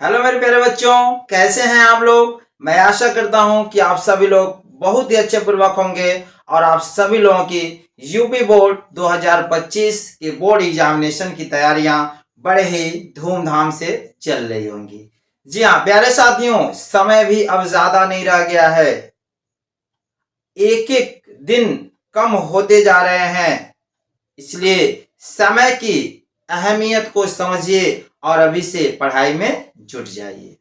Hello मेरे प्यारे बच्चों, कैसे हैं आप लोग। मैं आशा करता हूं कि आप सभी लोग बहुत ही अच्छे पूर्वक होंगे और आप सभी लोगों की यूपी बोर्ड 2025 के बोर्ड एग्जामिनेशन की तैयारियां बड़े ही धूमधाम से चल रही होंगी। जी हाँ प्यारे साथियों, समय भी अब ज्यादा नहीं रह गया है। एक एक दिन कम होते जा रहे हैं, इसलिए समय की अहमियत को समझिए और अभी से पढ़ाई में जुट जाइए।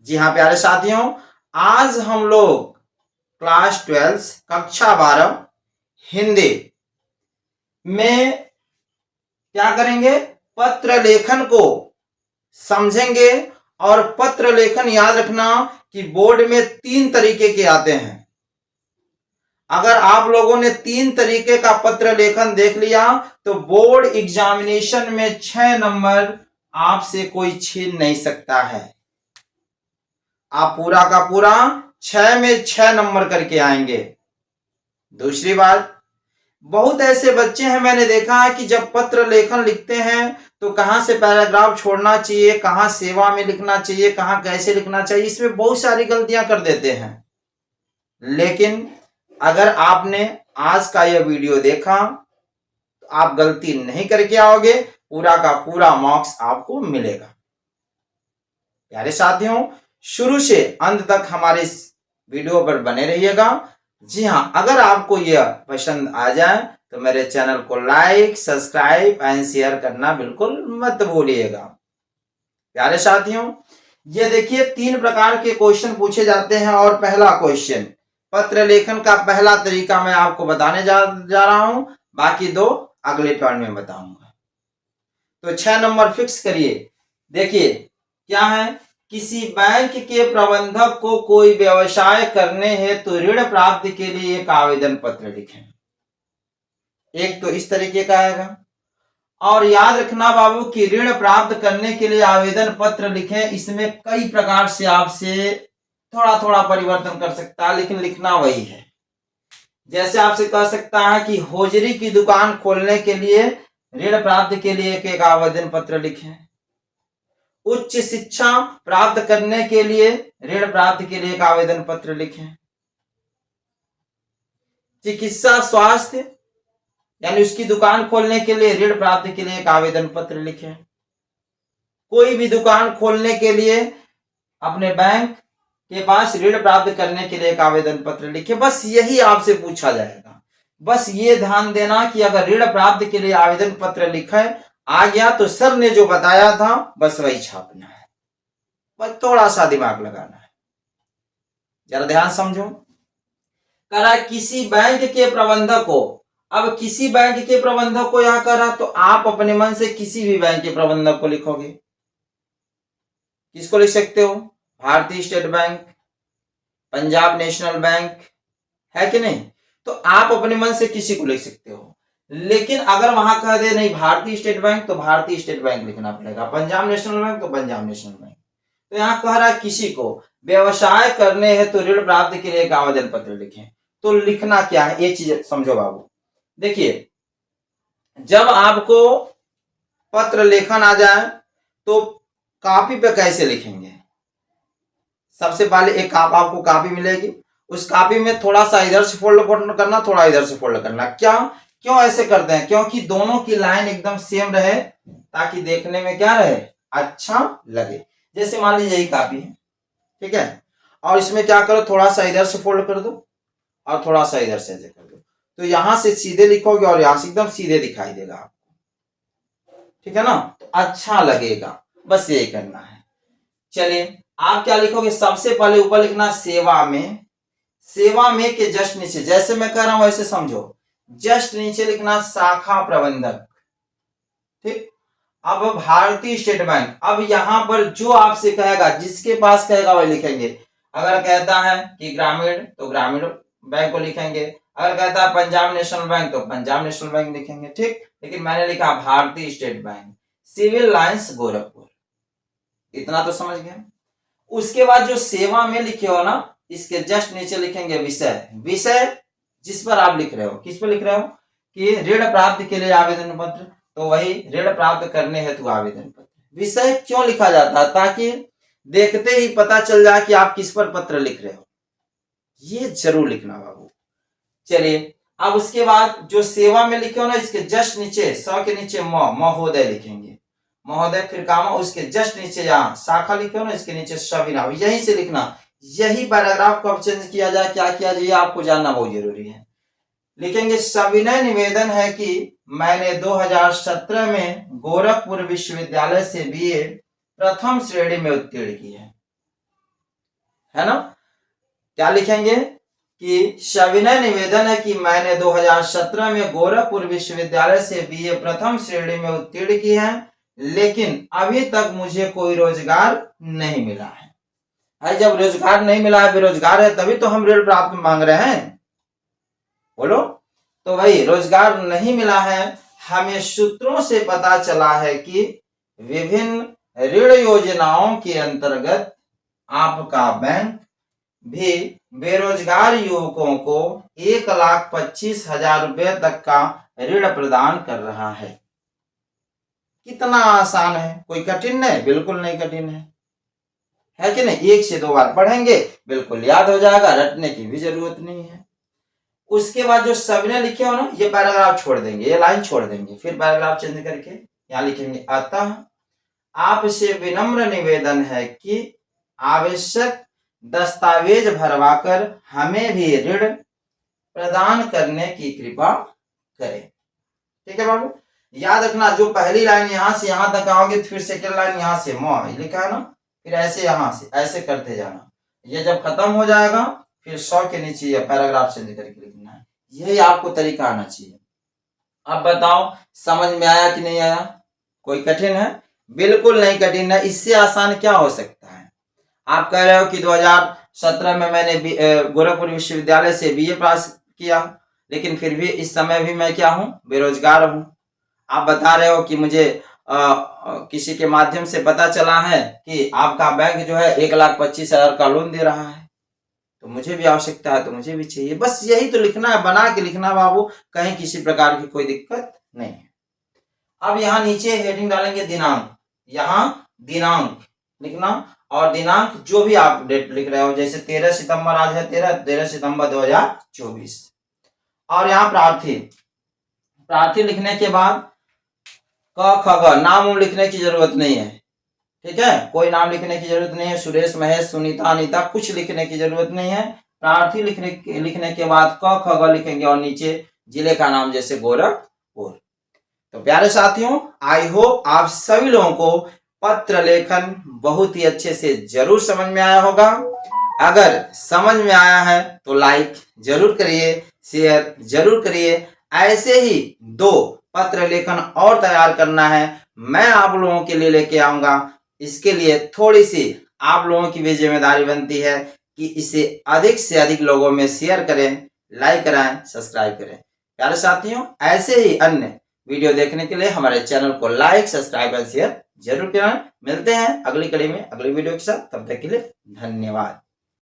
जी हाँ प्यारे साथियों, आज हम लोग क्लास 12 कक्षा 12 हिंदी में क्या करेंगे, पत्र लेखन को समझेंगे। और पत्र लेखन याद रखना कि बोर्ड में 3 तरीके के आते हैं। अगर आप लोगों ने 3 तरीके का पत्र लेखन देख लिया तो बोर्ड एग्जामिनेशन में 6 नंबर आपसे कोई छीन नहीं सकता है। आप पूरा का पूरा 6 में 6 नंबर करके आएंगे। दूसरी बात, बहुत ऐसे बच्चे हैं मैंने देखा है कि जब पत्र लेखन लिखते हैं तो कहां से पैराग्राफ छोड़ना चाहिए, कहां सेवा में लिखना चाहिए, कहां कैसे लिखना चाहिए, इसमें बहुत सारी गलतियां कर देते हैं। लेकिन अगर आपने आज का यह वीडियो देखा तो आप गलती नहीं करके आओगे, पूरा का पूरा मार्क्स आपको मिलेगा। प्यारे साथियों, शुरू से अंत तक हमारे इस वीडियो पर बने रहिएगा। जी हाँ, अगर आपको यह पसंद आ जाए तो मेरे चैनल को लाइक, सब्सक्राइब एंड शेयर करना बिल्कुल मत भूलिएगा। प्यारे साथियों, ये देखिए 3 प्रकार के क्वेश्चन पूछे जाते हैं और पहला क्वेश्चन पत्र लेखन का पहला तरीका मैं आपको बताने जा रहा हूं, बाकी 2 अगले टर्न में बताऊंगा। तो 6 नंबर फिक्स करिए। देखिए क्या है, किसी बैंक के प्रबंधक को कोई व्यवसाय करने हेतु ऋण प्राप्ति के लिए एक आवेदन पत्र लिखें। एक तो इस तरीके का आएगा। और याद रखना बाबू कि ऋण प्राप्त करने के लिए आवेदन पत्र लिखें, इसमें कई प्रकार से आपसे थोड़ा थोड़ा परिवर्तन कर सकता है, लेकिन लिखना वही है। जैसे आपसे कह सकता है कि होजरी की दुकान खोलने के लिए ऋण प्राप्त के लिए एक आवेदन पत्र लिखें। उच्च शिक्षा प्राप्त करने के लिए ऋण प्राप्त के लिए एक आवेदन पत्र लिखें। चिकित्सा स्वास्थ्य यानी उसकी दुकान खोलने के लिए ऋण प्राप्ति के लिए एक आवेदन पत्र लिखें। कोई भी दुकान खोलने के लिए अपने बैंक के पास ऋण प्राप्त करने के लिए एक आवेदन पत्र लिखें। बस यही आपसे पूछा जाएगा। बस ये ध्यान देना कि अगर ऋण प्राप्ति के लिए आवेदन पत्र लिखा आ गया तो सर ने जो बताया था बस वही छापना है, बस थोड़ा सा दिमाग लगाना है। जरा ध्यान समझो। करा किसी बैंक के प्रबंधक को, अब किसी बैंक के प्रबंधक को यहां करा तो आप अपने मन से किसी भी बैंक के प्रबंधक को लिखोगे। किसको लिख सकते हो, भारतीय State bank, Punjab national bank, है कि नहीं। तो आप अपने मन से किसी को लिख सकते हो। लेकिन अगर वहां कह दे नहीं भारतीय स्टेट बैंक तो भारतीय स्टेट बैंक लिखना पड़ेगा, पंजाब नेशनल बैंक तो पंजाब नेशनल बैंक। तो यहां कह रहा है किसी को व्यवसाय करने है तो ऋण प्राप्ति के लिए एक आवेदन पत्र लिखें। तो लिखना क्या है ये चीज समझो बाबू। देखिए जब आपको पत्र लेखन आ जाए तो कॉपी पे कैसे लिखेंगे। सबसे पहले एक आपको कॉपी मिलेगी, उस कॉपी में थोड़ा सा इधर से फोल्ड करना, थोड़ा इधर से फोल्ड करना। क्यों ऐसे करते हैं, क्योंकि दोनों की लाइन एकदम सेम रहे ताकि देखने में क्या रहे, अच्छा लगे। जैसे मान लीजिए यही कॉपी है, ठीक है, और इसमें क्या करो थोड़ा सा इधर से फोल्ड कर दो और थोड़ा सा इधर से कर दो, तो यहां से सीधे लिखोगे और यहां से एकदम सीधे दिखाई देगा आपको, ठीक है ना, तो अच्छा लगेगा। बस यही करना है। चलिए आप क्या लिखोगे, सबसे पहले ऊपर लिखना सेवा में, सेवा में के जस्ट नीचे, जैसे मैं कह रहा हूं वैसे समझो, जस्ट नीचे लिखना शाखा प्रबंधक, ठीक। अब भारतीय स्टेट बैंक, अब यहां पर जो आपसे कहेगा, जिसके पास कहेगा वही लिखेंगे। अगर कहता है कि ग्रामीण तो ग्रामीण बैंक को लिखेंगे, अगर कहता है पंजाब नेशनल बैंक तो पंजाब नेशनल बैंक लिखेंगे, ठीक। लेकिन मैंने लिखा Bhartiya State Bank, Civil Lines Gorakhpur, इतना तो समझ गए। उसके बाद जो सेवा में लिखे हो ना, इसके जस्ट नीचे लिखेंगे विषय, विषय जिस पर आप लिख रहे हो, किस पर लिख रहे हो कि ऋण प्राप्ति के लिए आवेदन पत्र, तो वही ऋण प्राप्त करने हेतु आवेदन पत्र। विषय क्यों लिखा जाता है? ताकि देखते ही पता चल जाए कि आप किस पर पत्र लिख रहे हो। ये जरूर लिखना बाबू। चलिए, अब उसके बाद जो सेवा में लिखे हो ना, इसके जस्ट नीचे स के नीचे महोदय लिखेंगे, महोदय फिर कामा, उसके जस्ट नीचे यहाँ शाखा लिखे हो ना, इसके नीचे सविनय, यहीं से लिखना। यही पैराग्राफ कब चेंज किया जाए, क्या किया जाए, आपको जानना बहुत जरूरी है। लिखेंगे सविनय निवेदन है कि मैंने 2017 में गोरखपुर विश्वविद्यालय से बीए प्रथम श्रेणी में उत्तीर्ण की है ना। क्या लिखेंगे कि सविनय निवेदन है कि मैंने 2017 में गोरखपुर विश्वविद्यालय से बीए प्रथम श्रेणी में उत्तीर्ण की है, लेकिन अभी तक मुझे कोई रोजगार नहीं मिला है। जब रोजगार नहीं मिला है, बेरोजगार है, तभी तो हम ऋण प्राप्त मांग रहे हैं, बोलो। तो भाई रोजगार नहीं मिला है। हमें सूत्रों से पता चला है कि विभिन्न ऋण योजनाओं के अंतर्गत आपका बैंक भी बेरोजगार युवकों को 1,25,000 रुपए तक का ऋण प्रदान कर रहा है। कितना आसान है, कोई कठिन नहीं, बिल्कुल नहीं कठिन है कि नहीं। 1 से 2 बार पढ़ेंगे बिल्कुल याद हो जाएगा, रटने की भी जरूरत नहीं है। उसके बाद जो सविनय लिखे हो ना, ये पैराग्राफ छोड़ देंगे, ये लाइन छोड़ देंगे, फिर पैराग्राफ चेंज करके यहाँ लिखेंगे अतः आपसे विनम्र निवेदन है कि आवश्यक दस्तावेज भरवाकर हमें भी ऋण प्रदान करने की कृपा करें। ठीक है बाबू, याद रखना, जो पहली लाइन यहाँ से यहाँ तक आओगे, फिर सेकेंड लाइन यहाँ से लिखा है ना, फिर ऐसे यहाँ से ऐसे करते जाना। ये जब खत्म हो जाएगा, फिर 100 के नीचे या पैराग्राफ चेंज करके लिखना है। यही आपको तरीका आना चाहिए। अब बताओ समझ में आया कि नहीं आया? कोई कठिन है? बिल्कुल नहीं कठिन है। इससे आसान क्या हो सकता है? आप कह रहे हो कि 2017 में मैंने गोरखपुर विश्वविद्यालय से बीए पास किया, लेकिन फिर भी इस समय भी मैं क्या हूँ, बेरोजगार हूँ। आप बता रहे हो कि मुझे किसी के माध्यम से पता चला है कि आपका बैंक जो है 1,25,000 का लोन दे रहा है, तो मुझे भी आवश्यकता है, तो मुझे भी चाहिए। बस यही तो लिखना है, बना के लिखना बाबू, कहीं किसी प्रकार की कोई दिक्कत नहीं है। अब यहाँ नीचे हेडिंग डालेंगे दिनांक, यहाँ दिनांक लिखना, और दिनांक जो भी आप डेट लिख रहे हो, जैसे 13 सितंबर आज है, 13 सितंबर 2024। और यहाँ प्रार्थी, प्रार्थी लिखने के बाद क ख ग नाम लिखने की जरूरत नहीं है। ठीक है, कोई नाम लिखने की जरूरत नहीं है। सुरेश, महेश, सुनीता, अनीता, कुछ लिखने की जरूरत नहीं है। प्रार्थी लिखने के बाद क ख ग लिखेंगे और नीचे जिले का नाम, जैसे गोरखपुर। तो प्यारे साथियों, आई होप आप सभी लोगों को पत्र लेखन बहुत ही अच्छे से जरूर समझ में आया होगा। अगर समझ में आया है तो लाइक जरूर करिए, शेयर जरूर करिए। ऐसे ही 2 पत्र लेखन और तैयार करना है, मैं आप लोगों के लिए लेके आऊंगा। इसके लिए थोड़ी सी आप लोगों की भी जिम्मेदारी बनती है कि इसे अधिक से अधिक लोगों में शेयर करें, लाइक कराएं, सब्सक्राइब करें। प्यारे साथियों, ऐसे ही अन्य वीडियो देखने के लिए हमारे चैनल को लाइक, सब्सक्राइब और शेयर जरूर करें। मिलते हैं अगली कड़ी में अगली वीडियो के साथ, तब तक के लिए धन्यवाद।